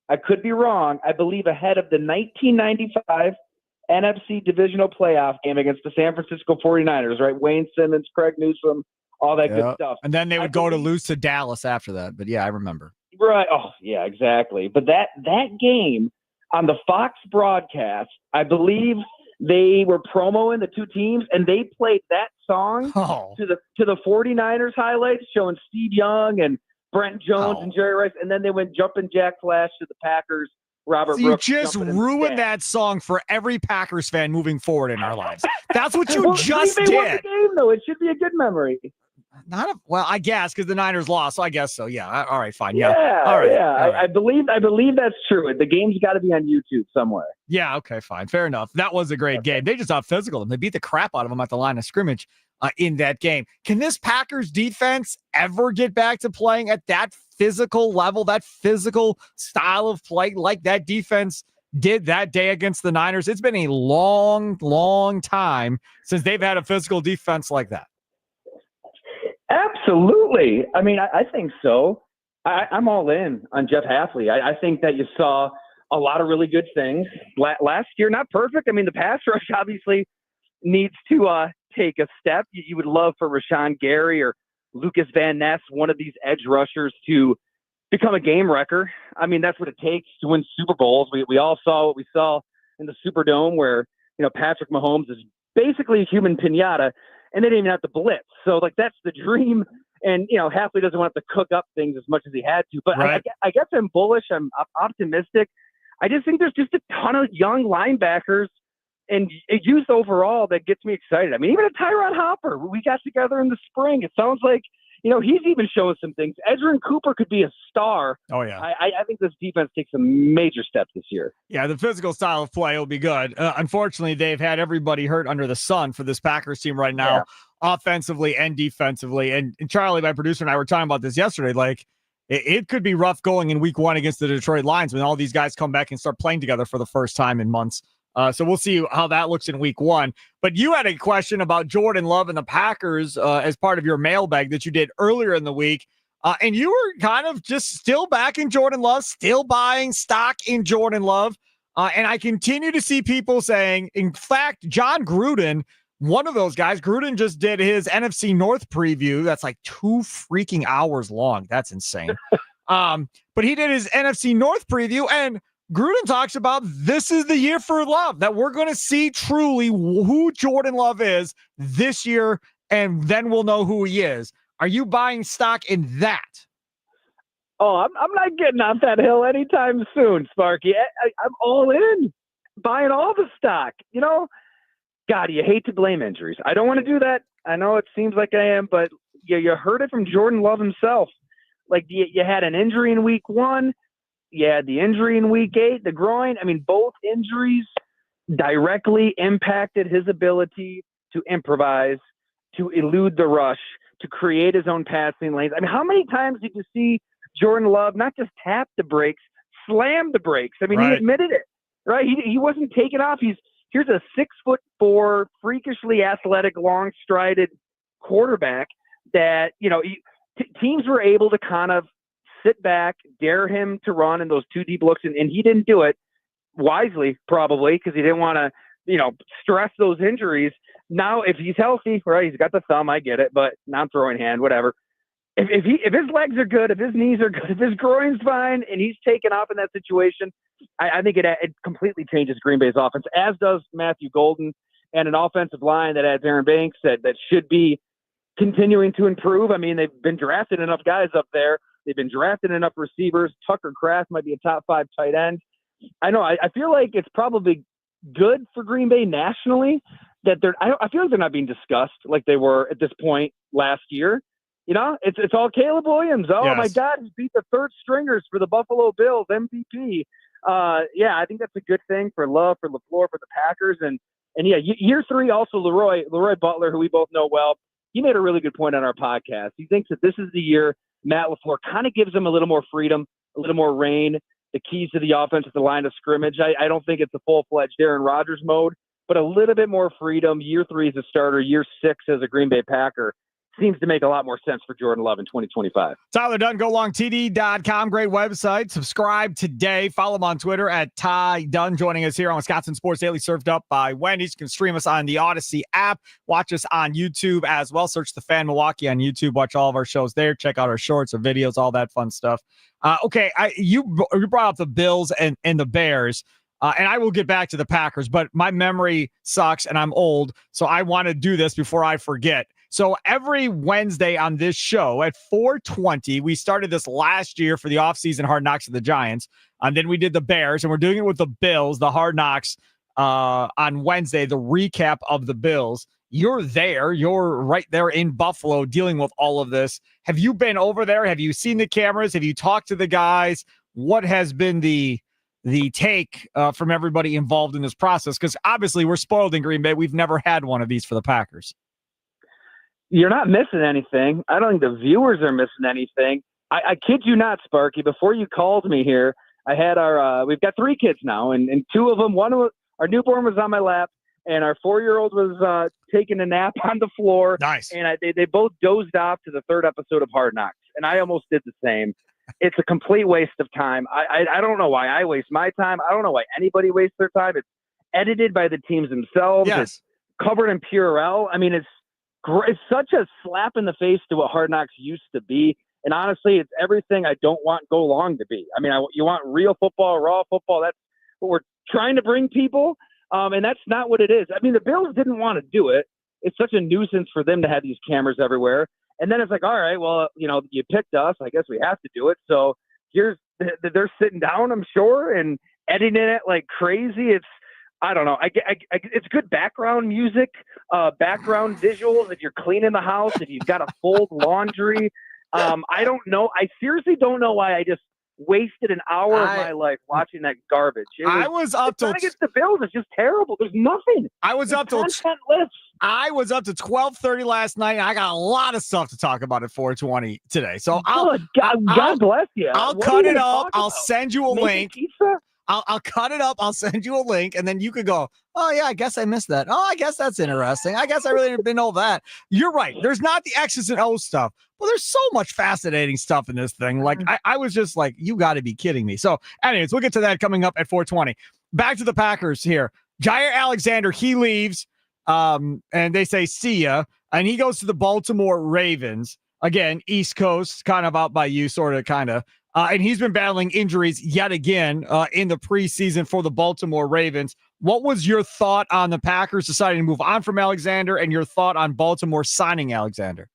I could be wrong. I believe ahead of the 1995 NFC divisional playoff game against the San Francisco 49ers, right? Wayne Simmons, Craig Newsome, all that good stuff. And then they would go to lose to Dallas after that. But yeah, I remember. Right. Oh, yeah, exactly. But that game on the Fox broadcast, I believe they were promoing the two teams, and they played that song to the 49ers highlights, showing Steve Young and Brent Jones and Jerry Rice, and then they went Jumpin' Jack Flash to the Packers. Robert Brooks. You just ruined that song for every Packers fan moving forward in our lives. That's what you just did. They won the game, though. It should be a good memory. Well, I guess because the Niners lost, so I guess so. Yeah. All right. Fine. Yeah. All right. Yeah. All right. I believe that's true. The game's got to be on YouTube somewhere. Yeah. Okay. Fine. Fair enough. That was a great game. They just out physical them. They beat the crap out of them at the line of scrimmage in that game. Can this Packers defense ever get back to playing at that physical level, that physical style of play like that defense did that day against the Niners? It's been a long, long time since they've had a physical defense like that. Absolutely. I mean, I think so. I'm all in on Jeff Hafley. I think that you saw a lot of really good things last year. Not perfect. I mean, the pass rush obviously needs to take a step. You would love for Rashawn Gary or Lucas Van Ness, one of these edge rushers, to become a game wrecker. I mean, that's what it takes to win Super Bowls. We all saw what we saw in the Superdome, where Patrick Mahomes is basically a human pinata, and they didn't even have to blitz. So, that's the dream. And, Hafley doesn't want to cook up things as much as he had to. But right. I guess I'm bullish. I'm optimistic. I just think there's just a ton of young linebackers and youth overall that gets me excited. I mean, even a Tyrod Hopper, we got together in the spring. It sounds like, he's even showing some things. Edgerrin Cooper could be a star. Oh, yeah. I think this defense takes some major steps this year. Yeah, the physical style of play will be good. Unfortunately, they've had everybody hurt under the sun for this Packers team right now, offensively and defensively. And Charlie, my producer, and I were talking about this yesterday. It could be rough going in week one against the Detroit Lions when all these guys come back and start playing together for the first time in months. So we'll see how that looks in week one. But you had a question about Jordan Love and the Packers as part of your mailbag that you did earlier in the week. And you were kind of just still backing Jordan Love, still buying stock in Jordan Love. And I continue to see people saying, in fact, John Gruden, one of those guys, Gruden just did his NFC North preview. That's like 2 freaking hours long. That's insane. But he did his NFC North preview, and Gruden talks about this is the year for Love, that we're going to see truly who Jordan Love is this year, and then we'll know who he is. Are you buying stock in that? Oh, I'm not getting off that hill anytime soon, Sparky. I'm all in, buying all the stock. God, you hate to blame injuries. I don't want to do that. I know it seems like I am, but you heard it from Jordan Love himself. You had an injury in week 1. You had the injury in week 8, the groin. I mean, both injuries directly impacted his ability to improvise, to elude the rush, to create his own passing lanes. I mean, how many times did you see Jordan Love not just tap the brakes, slam the brakes? I mean, He admitted it, right? He wasn't taking off. He's here's a 6'4", freakishly athletic, long-strided quarterback that, teams were able to kind of sit back, dare him to run in those two deep looks, and he didn't do it wisely, probably, because he didn't want to, stress those injuries. Now, if he's healthy, right, he's got the thumb, I get it, but non-throwing hand, whatever. If his legs are good, if his knees are good, if his groin's fine, and he's taken off in that situation, I think it completely changes Green Bay's offense, as does Matthew Golden, and an offensive line that adds Aaron Banks that should be continuing to improve. I mean, they've been drafted enough guys up there. They've been drafted enough receivers. Tucker Kraft might be a top 5 tight end. I know. I feel like it's probably good for Green Bay nationally that I feel like they're not being discussed like they were at this point last year. It's all Caleb Williams. Oh yes. My God, he beat the third stringers for the Buffalo Bills, MVP. I think that's a good thing for Love, for LaFleur, for the Packers, and year 3 also Leroy Butler, who we both know well. He made a really good point on our podcast. He thinks that this is the year Matt LaFleur kind of gives him a little more freedom, a little more reign, the keys to the offense at the line of scrimmage. I don't think it's a full-fledged Aaron Rodgers mode, but a little bit more freedom. Year 3 as a starter, year 6 as a Green Bay Packer seems to make a lot more sense for Jordan Love in 2025. Tyler Dunne, GoLongTD.com. Great website. Subscribe today. Follow him on Twitter at Ty Dunne. Joining us here on Wisconsin Sports Daily, served up by Wendy's. You can stream us on the Odyssey app. Watch us on YouTube as well. Search The Fan Milwaukee on YouTube. Watch all of our shows there. Check out our shorts, our videos, all that fun stuff. Okay, you brought up the Bills and the Bears. And I will get back to the Packers, but my memory sucks and I'm old, so I want to do this before I forget. So every Wednesday on this show at 4:20, we started this last year for the offseason Hard Knocks of the Giants. And then we did the Bears, and we're doing it with the Bills, the Hard Knocks on Wednesday, the recap of the Bills. You're there. You're right there in Buffalo dealing with all of this. Have you been over there? Have you seen the cameras? Have you talked to the guys? What has been the take from everybody involved in this process? Because obviously we're spoiled in Green Bay. We've never had one of these for the Packers. You're not missing anything. I don't think the viewers are missing anything. I kid you not, Sparky. Before you called me here, I had we've got 3 kids now, and 2 of them, our newborn was on my lap, and our 4-year-old was taking a nap on the floor. Nice. And they both dozed off to the 3rd episode of Hard Knocks, and I almost did the same. It's a complete waste of time. I don't know why I waste my time. I don't know why anybody wastes their time. It's edited by the teams themselves. Yes. It's covered in Purell. I mean, it's such a slap in the face to what Hard Knocks used to be. And honestly, it's everything I don't want Go Long to be. I mean, you want real football, raw football. That's what we're trying to bring people. And that's not what it is. I mean, the Bills didn't want to do it. It's such a nuisance for them to have these cameras everywhere. And then it's like, all right, well, you picked us. I guess we have to do it. So they're sitting down, I'm sure, and editing it like crazy. I don't know. It's good background music, background visuals if you're cleaning the house, if you've got to fold laundry. I don't know. I seriously don't know why I just wasted an hour of my life watching that garbage. I was up till against the Bills. It's just terrible. There's nothing. I was up till 12:30 last night. And I got a lot of stuff to talk about at 4:20 today. So God bless you. I'll cut it up. I'll send you a link. I'll cut it up. I'll send you a link, and then you could go, oh, yeah, I guess I missed that. Oh, I guess that's interesting. I guess I really didn't know that. You're right. There's not the X's and O's stuff. Well, there's so much fascinating stuff in this thing. Like, I was just like, you got to be kidding me. So, anyways, we'll get to that coming up at 4:20. Back to the Packers here. Jair Alexander, he leaves, and they say, see ya. And he goes to the Baltimore Ravens. Again, East Coast, kind of out by you, sort of, kind of. And he's been battling injuries yet again in the preseason for the Baltimore Ravens. What was your thought on the Packers deciding to move on from Alexander, and your thought on Baltimore signing Alexander?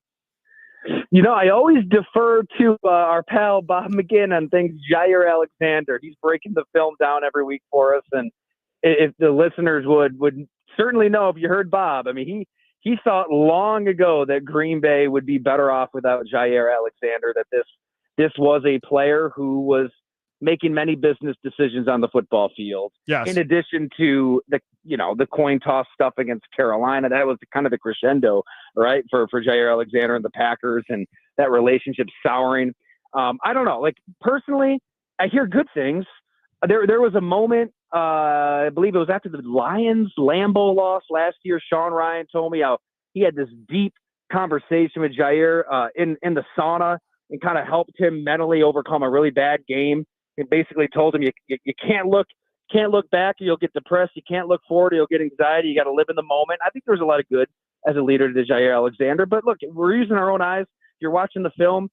I always defer to our pal Bob McGinn on things. Jair Alexander, he's breaking the film down every week for us. And if the listeners would certainly know, if you heard Bob, I mean, he thought long ago that Green Bay would be better off without Jair Alexander, that this was a player who was making many business decisions on the football field. Yes. In addition to the coin toss stuff against Carolina, that was kind of the crescendo, right, for Jair Alexander and the Packers, and that relationship souring. I don't know. Like, personally, I hear good things. There was a moment I believe it was after the Lions Lambeau loss last year. Sean Ryan told me how he had this deep conversation with Jair in the sauna and kind of helped him mentally overcome a really bad game. And basically told him you can't look back or you'll get depressed. You can't look forward or you'll get anxiety. You got to live in the moment. I think there's a lot of good as a leader to Jair Alexander. But look, we're using our own eyes. You're watching the film.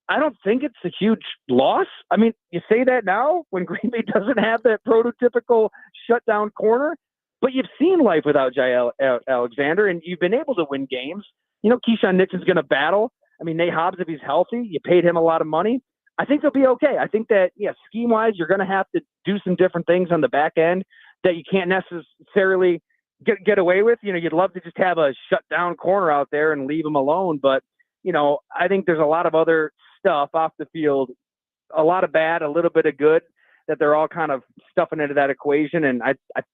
I don't think it's a huge loss. I mean, you say that now when Green Bay doesn't have that prototypical shutdown corner, but you've seen life without Jair Alexander, and you've been able to win games. You know, Keyshawn Nixon's going to battle. I mean, Nate Hobbs, if he's healthy, you paid him a lot of money. I think they'll be okay. I think that, scheme-wise, you're going to have to do some different things on the back end that you can't necessarily get away with. You know, you'd love to just have a shutdown corner out there and leave him alone, but, I think there's a lot of other stuff off the field, a lot of bad, a little bit of good that they're all kind of stuffing into that equation. And I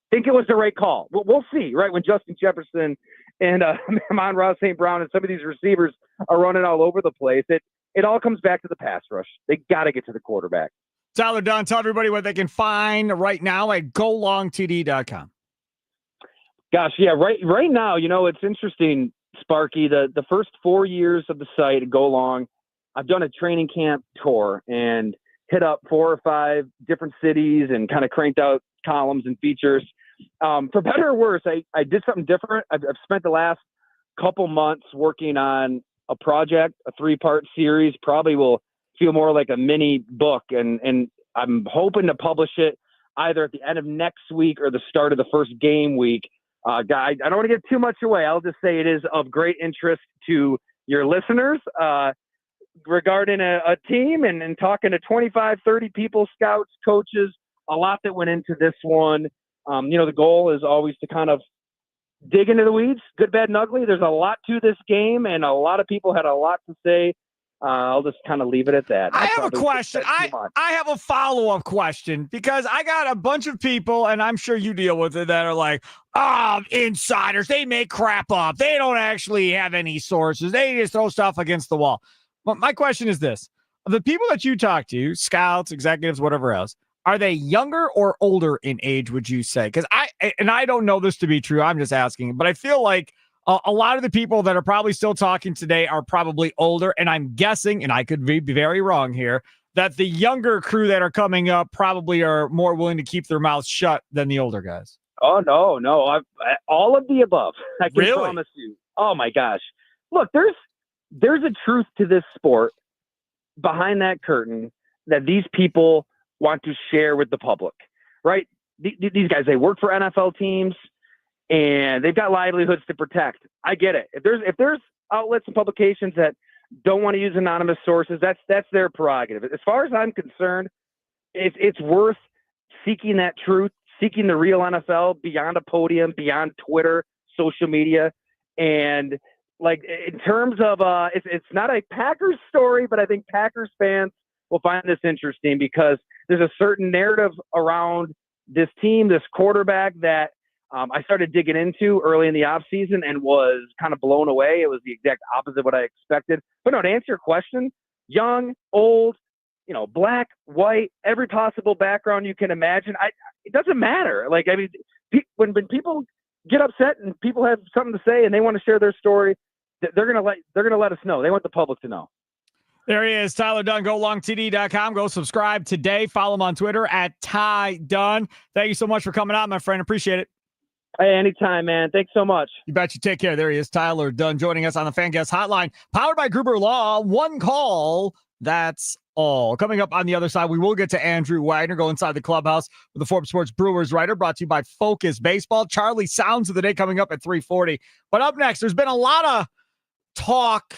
think it was the right call. We'll see, right? When Justin Jefferson and Amon-Ra St. Brown and some of these receivers are running all over the place, it all comes back to the pass rush. They got to get to the quarterback. Tyler Dunne, tell everybody what they can find right now at golongtd.com. Gosh, yeah, right now, it's interesting, Sparky. The first 4 years of the site, Go Long, I've done a training camp tour and hit up 4 or 5 different cities and kind of cranked out columns and features. For better or worse, I did something different. I've spent the last couple months working on a project, a 3-part series, probably will feel more like a mini book. And I'm hoping to publish it either at the end of next week or the start of the first game week. I don't want to give too much away. I'll just say it is of great interest to your listeners regarding a team and talking to 25, 30 people, scouts, coaches, a lot that went into this one. The goal is always to kind of dig into the weeds, good, bad, and ugly. There's a lot to this game, and a lot of people had a lot to say. I'll just kind of leave it at that. I have a question. I have a follow-up question because I got a bunch of people, and I'm sure you deal with it, that are like, insiders, they make crap up. They don't actually have any sources. They just throw stuff against the wall. But my question is this. The people that you talk to, scouts, executives, whatever else, are they younger or older in age, would you say? Because I don't know this to be true. I'm just asking. But I feel like a lot of the people that are probably still talking today are probably older. And I'm guessing, and I could be very wrong here, that the younger crew that are coming up probably are more willing to keep their mouths shut than the older guys. Oh, no. All of the above. I can really? Promise you. Oh, my gosh. Look, there's a truth to this sport behind that curtain that these people want to share with the public, right? These guys, they work for NFL teams and they've got livelihoods to protect. I get it. If there's outlets and publications that don't want to use anonymous sources, that's their prerogative. As far as I'm concerned, it's worth seeking that truth, seeking the real NFL beyond a podium, beyond Twitter, social media. And like in terms of it's not a Packers story, but I think Packers fans will find this interesting because there's a certain narrative around this team, this quarterback that I started digging into early in the offseason and was kind of blown away. It was the exact opposite of what I expected. But no, to answer your question, young, old, black, white, every possible background you can imagine. It doesn't matter. Like, I mean, when people get upset and people have something to say and they want to share their story, they're gonna let us know. They want the public to know. There he is, Tyler Dunne, golongtd.com. Go subscribe today. Follow him on Twitter at Ty Dunne. Thank you so much for coming out, my friend. Appreciate it. Hey, anytime, man. Thanks so much. You bet. You take care. There he is, Tyler Dunne, joining us on the Fan Guest Hotline, powered by Gruber Law. One call. That's all. Coming up on the other side, we will get to Andrew Wagner, go inside the clubhouse with the Forbes Sports Brewers writer, brought to you by Focus Baseball. Charlie Sounds of the Day coming up at 3:40. But up next, there's been a lot of talk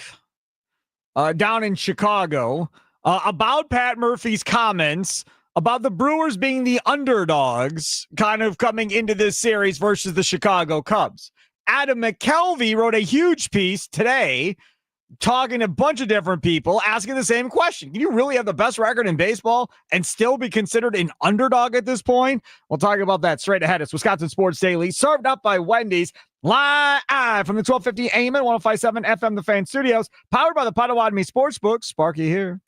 down in Chicago about Pat Murphy's comments about the Brewers being the underdogs kind of coming into this series versus the Chicago Cubs. Adam McKelvey wrote a huge piece today talking to a bunch of different people, asking the same question. Can you really have the best record in baseball and still be considered an underdog at this point? We'll talk about that straight ahead. It's Wisconsin Sports Daily, served up by Wendy's, live from the 1250 AM and 105.7 FM The Fan Studios, powered by the Potawatomi Sportsbook. Sparky here.